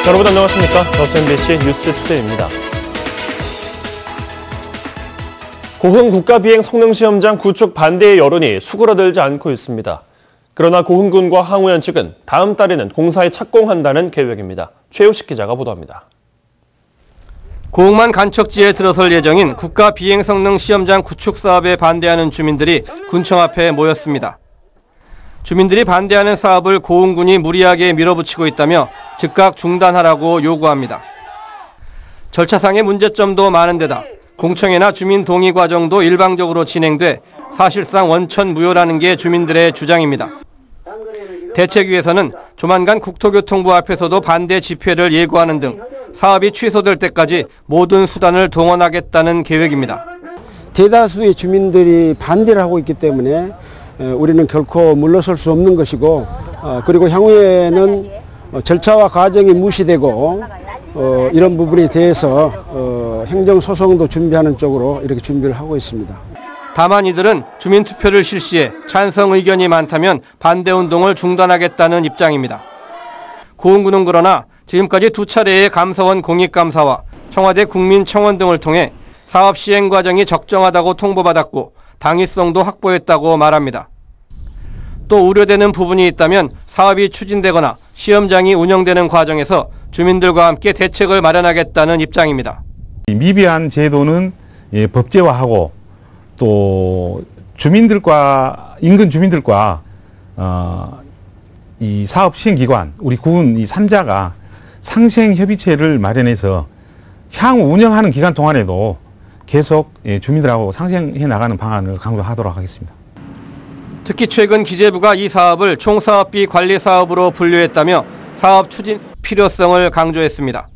여러분 안녕하십니까? MBC 뉴스투데이입니다. 고흥 국가비행 성능시험장 구축 반대의 여론이 수그러들지 않고 있습니다. 그러나 고흥군과 항우현 측은 다음 달에는 공사에 착공한다는 계획입니다. 최우식 기자가 보도합니다. 고흥만 간척지에 들어설 예정인 국가비행성능시험장 구축 사업에 반대하는 주민들이 군청 앞에 모였습니다. 주민들이 반대하는 사업을 고흥군이 무리하게 밀어붙이고 있다며 즉각 중단하라고 요구합니다. 절차상의 문제점도 많은 데다 공청회나 주민 동의 과정도 일방적으로 진행돼 사실상 원천 무효라는 게 주민들의 주장입니다. 대책위에서는 조만간 국토교통부 앞에서도 반대 집회를 예고하는 등 사업이 취소될 때까지 모든 수단을 동원하겠다는 계획입니다. 대다수의 주민들이 반대를 하고 있기 때문에 우리는 결코 물러설 수 없는 것이고, 그리고 향후에는 절차와 과정이 무시되고 이런 부분에 대해서 행정소송도 준비하는 쪽으로 이렇게 준비를 하고 있습니다. 다만 이들은 주민투표를 실시해 찬성 의견이 많다면 반대운동을 중단하겠다는 입장입니다. 고흥군은 그러나 지금까지 두 차례의 감사원 공익감사와 청와대 국민청원 등을 통해 사업 시행 과정이 적정하다고 통보받았고 당위성도 확보했다고 말합니다. 또 우려되는 부분이 있다면 사업이 추진되거나 시험장이 운영되는 과정에서 주민들과 함께 대책을 마련하겠다는 입장입니다. 미비한 제도는 법제화하고 또 주민들과 인근 주민들과 이 사업 시행기관 우리 군 이 3자가 상생 협의체를 마련해서 향후 운영하는 기간 동안에도 계속 주민들하고 상생해 나가는 방안을 강구하도록 하겠습니다. 특히 최근 기재부가 이 사업을 총사업비 관리 사업으로 분류했다며 사업 추진 필요성을 강조했습니다.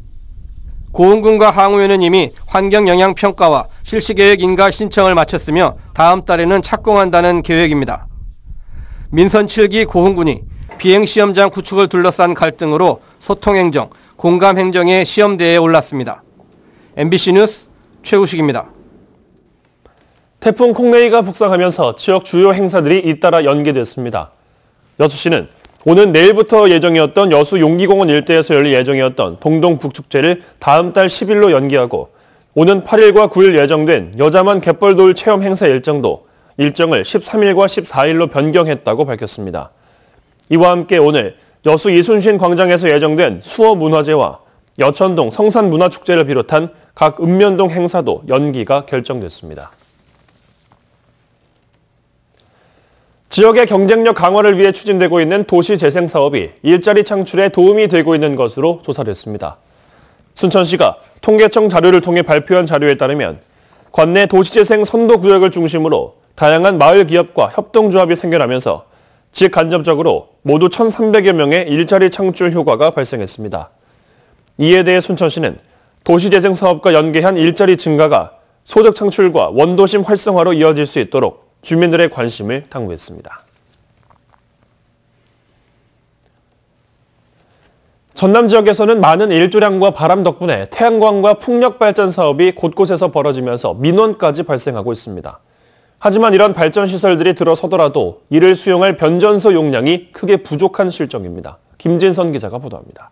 고흥군과 항우현은 이미 환경영향평가와 실시계획 인가 신청을 마쳤으며 다음 달에는 착공한다는 계획입니다. 민선 7기 고흥군이 비행시험장 구축을 둘러싼 갈등으로 소통행정, 공감행정의 시험대에 올랐습니다. MBC 뉴스 최우식입니다. 태풍 콩레이가 북상하면서 지역 주요 행사들이 잇따라 연기됐습니다. 여수시는 오는 내일부터 예정이었던 여수 용기공원 일대에서 열릴 예정이었던 동동북축제를 다음 달 10일로 연기하고 오는 8일과 9일 예정된 여자만 갯벌돌 체험 행사 일정도 일정을 13일과 14일로 변경했다고 밝혔습니다. 이와 함께 오늘 여수 이순신 광장에서 예정된 수어문화제와 여천동 성산문화축제를 비롯한 각 읍면동 행사도 연기가 결정됐습니다. 지역의 경쟁력 강화를 위해 추진되고 있는 도시재생 사업이 일자리 창출에 도움이 되고 있는 것으로 조사됐습니다. 순천시가 통계청 자료를 통해 발표한 자료에 따르면 관내 도시재생 선도구역을 중심으로 다양한 마을 기업과 협동조합이 생겨나면서 직간접적으로 모두 1,300여 명의 일자리 창출 효과가 발생했습니다. 이에 대해 순천시는 도시재생 사업과 연계한 일자리 증가가 소득 창출과 원도심 활성화로 이어질 수 있도록 주민들의 관심을 당부했습니다. 전남 지역에서는 많은 일조량과 바람 덕분에 태양광과 풍력 발전 사업이 곳곳에서 벌어지면서 민원까지 발생하고 있습니다. 하지만 이런 발전 시설들이 들어서더라도 이를 수용할 변전소 용량이 크게 부족한 실정입니다. 김진선 기자가 보도합니다.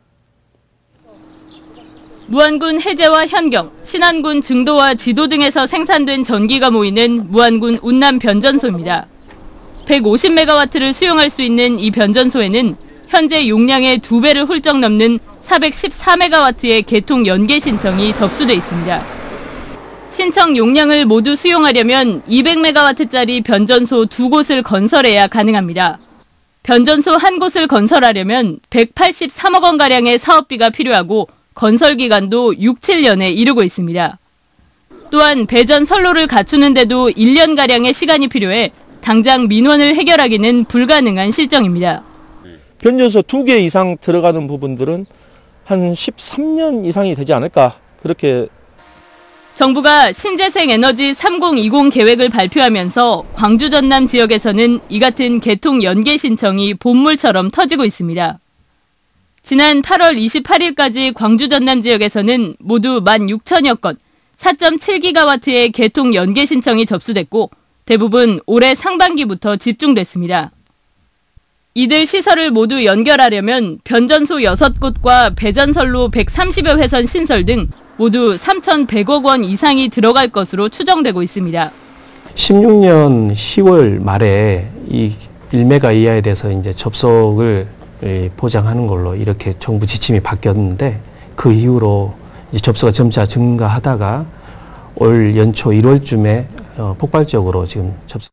무안군 해제와 현경, 신안군 증도와 지도 등에서 생산된 전기가 모이는 무안군 운남 변전소입니다. 150메가와트를 수용할 수 있는 이 변전소에는 현재 용량의 2배를 훌쩍 넘는 414메가와트의 개통 연계 신청이 접수돼 있습니다. 신청 용량을 모두 수용하려면 200메가와트짜리 변전소 2곳을 건설해야 가능합니다. 변전소 한 곳을 건설하려면 183억 원가량의 사업비가 필요하고 건설 기간도 6, 7년에 이르고 있습니다. 또한 배전 선로를 갖추는데도 1년가량의 시간이 필요해 당장 민원을 해결하기는 불가능한 실정입니다. 변전소 2개 이상 들어가는 부분들은 한 13년 이상이 되지 않을까 그렇게. 정부가 신재생 에너지 3020 계획을 발표하면서 광주 전남 지역에서는 이 같은 개통 연계 신청이 본물처럼 터지고 있습니다. 지난 8월 28일까지 광주 전남 지역에서는 모두 16,000여 건, 4.7기가와트의 개통 연계 신청이 접수됐고 대부분 올해 상반기부터 집중됐습니다. 이들 시설을 모두 연결하려면 변전소 6곳과 배전선로 130여 회선 신설 등 모두 3,100억 원 이상이 들어갈 것으로 추정되고 있습니다. 16년 10월 말에 이 1메가 이하에 대해서 이제 접속을 보장하는 걸로 이렇게 정부 지침이 바뀌었는데 그 이후로 이제 접수가 점차 증가하다가 올 연초 1월쯤에 폭발적으로 지금 접수.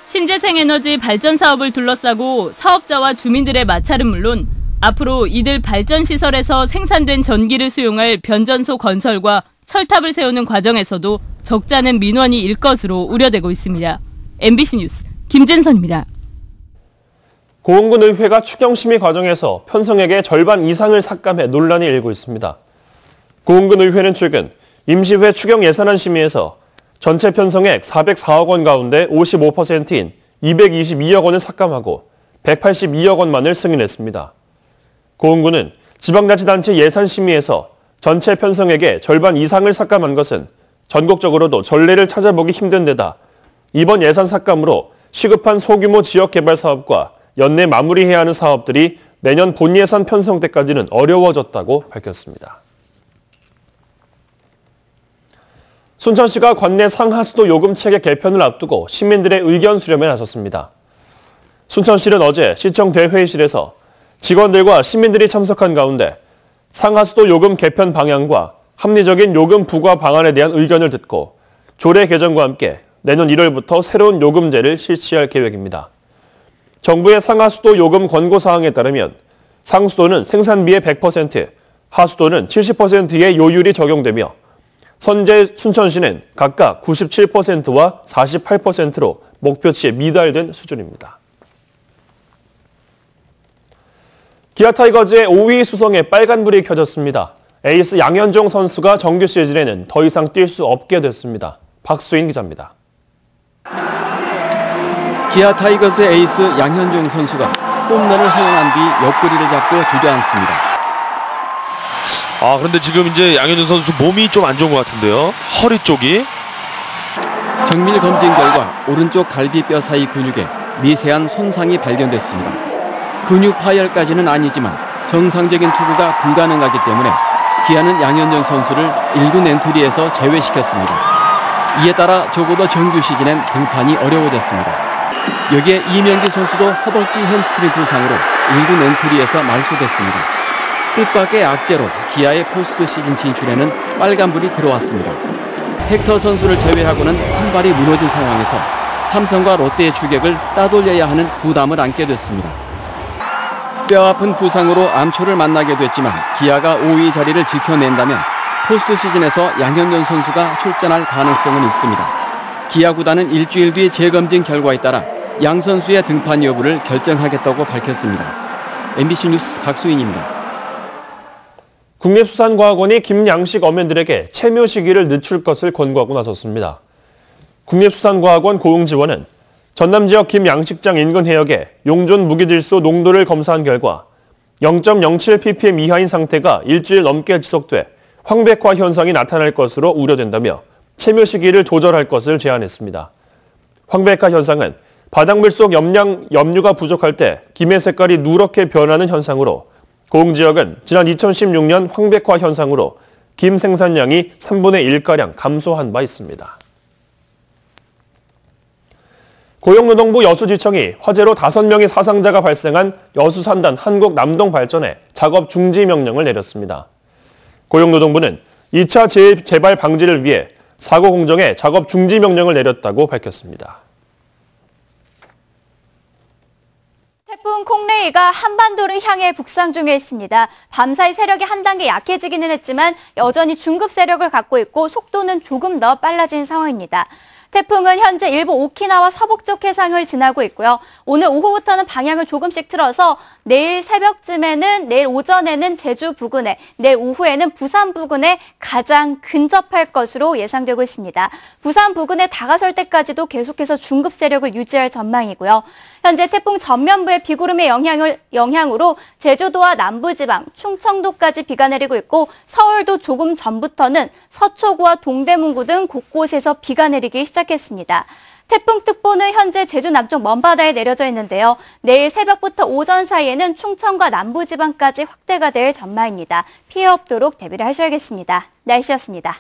신재생에너지 발전 사업을 둘러싸고 사업자와 주민들의 마찰은 물론 앞으로 이들 발전시설에서 생산된 전기를 수용할 변전소 건설과 철탑을 세우는 과정에서도 적지 않은 민원이 일 것으로 우려되고 있습니다. MBC 뉴스 김진선입니다. 고흥군 의회가 추경심의 과정에서 편성액의 절반 이상을 삭감해 논란이 일고 있습니다. 고흥군 의회는 최근 임시회 추경 예산안 심의에서 전체 편성액 404억 원 가운데 55%인 222억 원을 삭감하고 182억 원만을 승인했습니다. 고흥군은 지방자치단체 예산심의에서 전체 편성액의 절반 이상을 삭감한 것은 전국적으로도 전례를 찾아보기 힘든 데다 이번 예산 삭감으로 시급한 소규모 지역개발 사업과 연내 마무리해야 하는 사업들이 내년 본예산 편성 때까지는 어려워졌다고 밝혔습니다. 순천시가 관내 상하수도 요금 체계 개편을 앞두고 시민들의 의견 수렴에 나섰습니다. 순천시는 어제 시청 대회의실에서 직원들과 시민들이 참석한 가운데 상하수도 요금 개편 방향과 합리적인 요금 부과 방안에 대한 의견을 듣고 조례 개정과 함께 내년 1월부터 새로운 요금제를 실시할 계획입니다. 정부의 상하수도 요금 권고사항에 따르면 상수도는 생산비의 100%, 하수도는 70%의 요율이 적용되며 현재 순천시는 각각 97%와 48%로 목표치에 미달된 수준입니다. 기아 타이거즈의 5위 수성에 빨간불이 켜졌습니다. 에이스 양현종 선수가 정규 시즌에는 더 이상 뛸 수 없게 됐습니다. 박수인 기자입니다. 기아 타이거즈의 에이스 양현종 선수가 홈런을 허용한 뒤 옆구리를 잡고 주저앉습니다. 그런데 지금 이제 양현종 선수 몸이 좀 안 좋은 것 같은데요. 허리 쪽이. 정밀 검진 결과 오른쪽 갈비뼈 사이 근육에 미세한 손상이 발견됐습니다. 근육 파열까지는 아니지만 정상적인 투구가 불가능하기 때문에 기아는 양현종 선수를 1군 엔트리에서 제외시켰습니다. 이에 따라 적어도 정규 시즌엔 등판이 어려워졌습니다. 여기에 이명기 선수도 허벅지 햄스트링 부상으로 1군 엔트리에서 말소됐습니다. 뜻밖의 악재로 기아의 포스트 시즌 진출에는 빨간불이 들어왔습니다. 헥터 선수를 제외하고는 선발이 무너진 상황에서 삼성과 롯데의 추격을 따돌려야 하는 부담을 안게 됐습니다. 뼈아픈 부상으로 암초를 만나게 됐지만 기아가 5위 자리를 지켜낸다면 포스트 시즌에서 양현종 선수가 출전할 가능성은 있습니다. 기아 구단은 일주일 뒤 재검진 결과에 따라 양 선수의 등판 여부를 결정하겠다고 밝혔습니다. MBC 뉴스 박수인입니다. 국립수산과학원이 김양식 어민들에게 채묘 시기를 늦출 것을 권고하고 나섰습니다. 국립수산과학원 고흥지원은 전남 지역 김양식장 인근 해역에 용존 무기질소 농도를 검사한 결과 0.07ppm 이하인 상태가 일주일 넘게 지속돼 황백화 현상이 나타날 것으로 우려된다며 채묘 시기를 조절할 것을 제안했습니다. 황백화 현상은 바닷물 속 염류가 부족할 때 김의 색깔이 누렇게 변하는 현상으로 고흥 지역은 지난 2016년 황백화 현상으로 김 생산량이 3분의 1가량 감소한 바 있습니다. 고용노동부 여수지청이 화재로 5명의 사상자가 발생한 여수산단 한국남동발전에 작업 중지 명령을 내렸습니다. 고용노동부는 2차 재발 방지를 위해 사고 공정에 작업 중지 명령을 내렸다고 밝혔습니다. 태풍 콩레이가 한반도를 향해 북상 중에 있습니다. 밤사이 세력이 한 단계 약해지기는 했지만 여전히 중급 세력을 갖고 있고 속도는 조금 더 빨라진 상황입니다. 태풍은 현재 일부 오키나와 서북쪽 해상을 지나고 있고요. 오늘 오후부터는 방향을 조금씩 틀어서 내일 새벽쯤에는, 내일 오전에는 제주 부근에, 내일 오후에는 부산 부근에 가장 근접할 것으로 예상되고 있습니다. 부산 부근에 다가설 때까지도 계속해서 중급 세력을 유지할 전망이고요. 현재 태풍 전면부의 비구름의 영향으로 제주도와 남부지방, 충청도까지 비가 내리고 있고 서울도 조금 전부터는 서초구와 동대문구 등 곳곳에서 비가 내리기 시작했습니다. 시작했습니다. 태풍특보는 현재 제주 남쪽 먼바다에 내려져 있는데요. 내일 새벽부터 오전 사이에는 충청과 남부지방까지 확대가 될 전망입니다. 피해 없도록 대비를 하셔야겠습니다. 날씨였습니다.